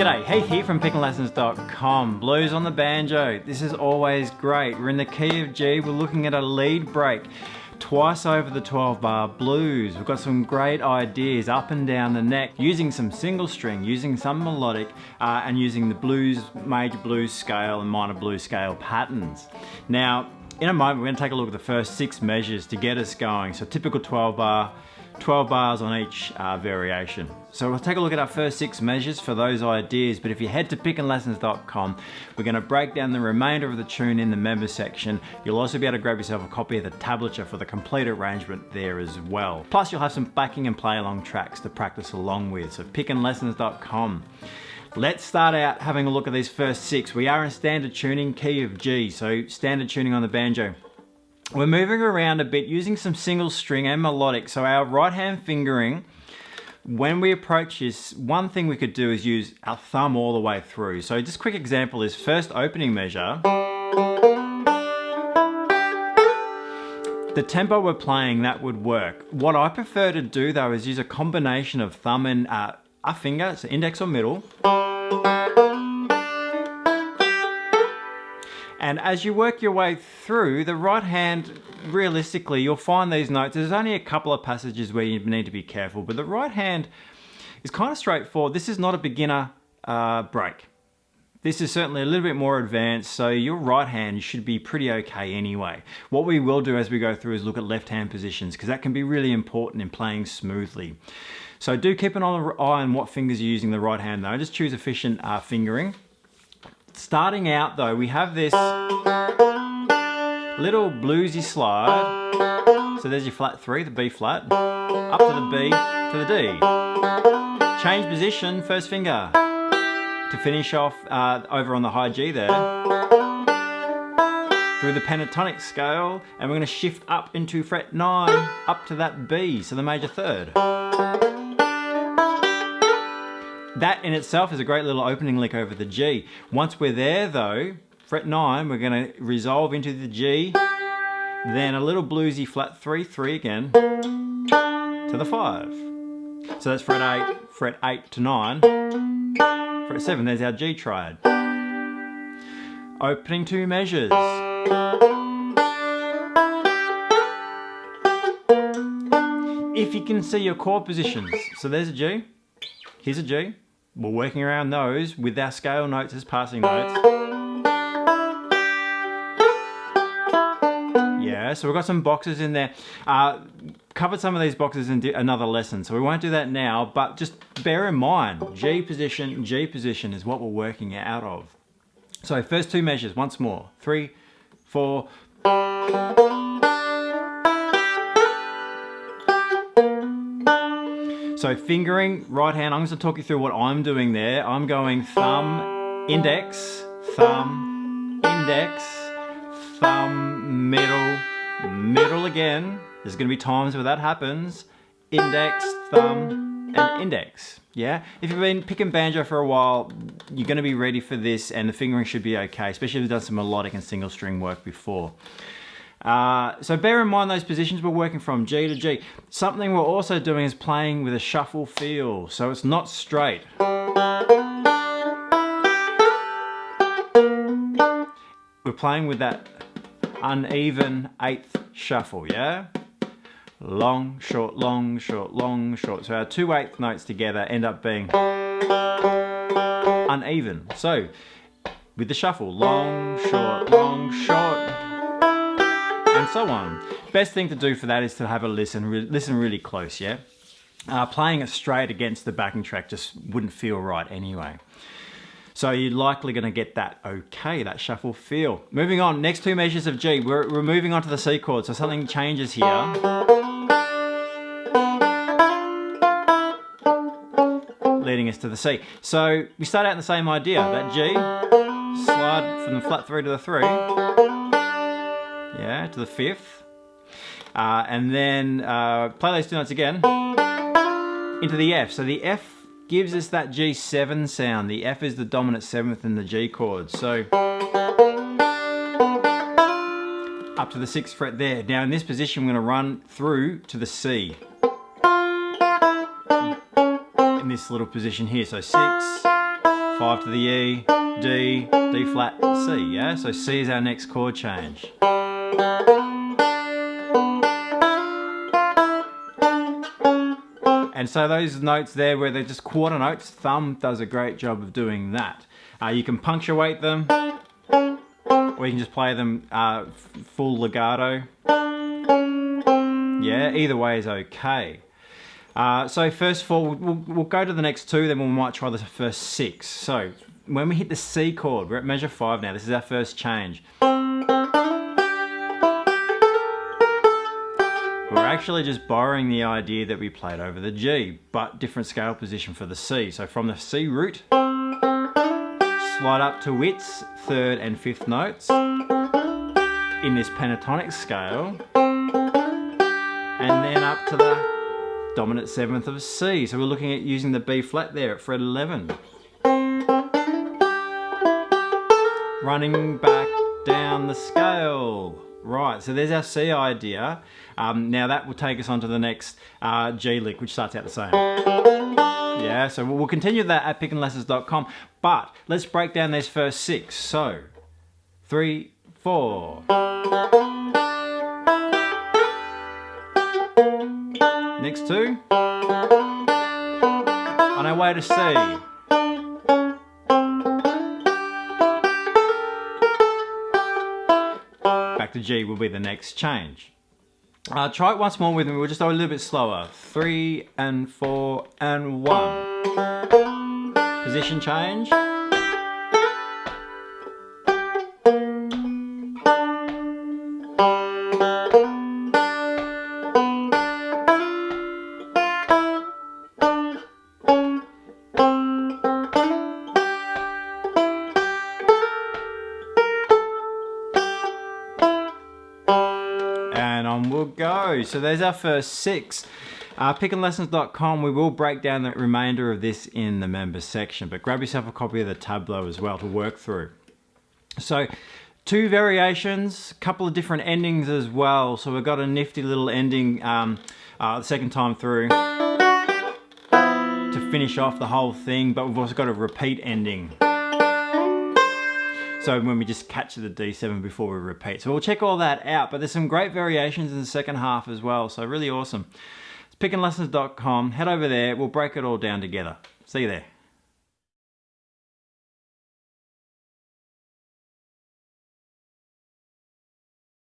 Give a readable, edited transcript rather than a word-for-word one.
G'day, Heath here from pickinglessons.com. Blues on the banjo. This is always great. We're in the key of G. We're looking at a lead break twice over the 12-bar blues. We've got some great ideas up and down the neck, using some single string, using some melodic, and using the blues, major blues scale and minor blues scale patterns. Now, in a moment, we're going to take a look at the first 6 measures to get us going. So typical 12 bars on each variation. So we'll take a look at our first 6 measures for those ideas, but if you head to pickinglessons.com, we're going to break down the remainder of the tune in the members section. You'll also be able to grab yourself a copy of the tablature for the complete arrangement there as well. Plus you'll have some backing and play along tracks to practice along with, so pickinglessons.com. Let's start out having a look at these first 6. We are in standard tuning, key of G, so standard tuning on the banjo. We're moving around a bit using some single string and melodic. So our right hand fingering, when we approach this, one thing we could do is use our thumb all the way through. So just a quick example is first opening measure. The tempo we're playing, that would work. What I prefer to do though is use a combination of thumb and a finger, so index or middle. And as you work your way through, the right hand, realistically, you'll find these notes. There's only a couple of passages where you need to be careful, but the right hand is kind of straightforward. This is not a beginner break. This is certainly a little bit more advanced, so your right hand should be pretty okay anyway. What we will do as we go through is look at left hand positions, because that can be really important in playing smoothly. So do keep an eye on what fingers you're using the right hand though. Just choose efficient fingering. Starting out though, we have this little bluesy slide. So there's your flat 3, the B flat, up to the B, to the D. Change position, first finger, to finish off over on the high G there. Through the pentatonic scale, and we're going to shift up into fret 9, up to that B, so the major third. That in itself is a great little opening lick over the G. Once we're there though, fret 9, we're going to resolve into the G, then a little bluesy flat 3, 3 again, to the 5. So that's fret 8 to 9, fret 7, there's our G triad. Opening 2 measures. If you can see your chord positions, so there's a G, here's a G. We're working around those with our scale notes as passing notes. Yeah, so we've got some boxes in there. Covered some of these boxes in another lesson, so we won't do that now, but just bear in mind, G position is what we're working out of. So first 2 measures, once more. 3, 4. So fingering, right hand, I'm going to talk you through what I'm doing there. I'm going thumb, index, thumb, middle again. There's going to be times where that happens. Index, thumb, and index. Yeah? If you've been picking banjo for a while, you're going to be ready for this, and the fingering should be okay, especially if you've done some melodic and single string work before. So bear in mind those positions, we're working from G to G. Something we're also doing is playing with a shuffle feel, so it's not straight. We're playing with that uneven 8th shuffle, yeah? Long, short, long, short, long, short. So our 2 8th notes together end up being uneven. So with the shuffle. Long, short, and so on. Best thing to do for that is to have a listen really close, yeah? Playing it straight against the backing track just wouldn't feel right anyway. So you're likely going to get that okay, that shuffle feel. Moving on, next two measures of G. We're moving on to the C chord, so something changes here. Leading us to the C. So we start out in the same idea, that G, slide from the flat 3 to the 3, yeah, to the 5th, and then play those two notes again, into the F. So the F gives us that G7 sound. The F is the dominant 7th in the G chord. So up to the 6th fret there. Now in this position we're going to run through to the C. In this little position here. So 6, 5 to the E, D, D flat, C, yeah? So C is our next chord change. And so those notes there where they're just quarter notes, thumb does a great job of doing that. You can punctuate them, or you can just play them full legato. Yeah, either way is okay. So first of all, we'll go to the next two, then we might try the first 6. So when we hit the C chord, we're at measure 5 now. This is our first change. We're actually just borrowing the idea that we played over the G, but different scale position for the C. So from the C root, slide up to its 3rd and 5th notes in this pentatonic scale, and then up to the dominant 7th of C. So we're looking at using the B flat there at fret 11. Running back down the scale. Right, so there's our C idea. Now that will take us on to the next G lick, which starts out the same. Yeah, so we'll continue that at pickandlessons.com, but let's break down these first 6. So, 3, 4. Next 2. On our way to C. Back to G will be the next change. Try it once more with me, we'll just go a little bit slower. 3 and 4 and 1. Position change. And on we'll go. So there's our first 6. Pickandlessons.com, we will break down the remainder of this in the members section, but grab yourself a copy of the tableau as well to work through. So 2 variations, a couple of different endings as well. So we've got a nifty little ending the second time through to finish off the whole thing, but we've also got a repeat ending. So when we just catch the D7 before we repeat. So we'll check all that out, but there's some great variations in the second half as well, so really awesome. It's pickandlessons.com, head over there, we'll break it all down together. See you there.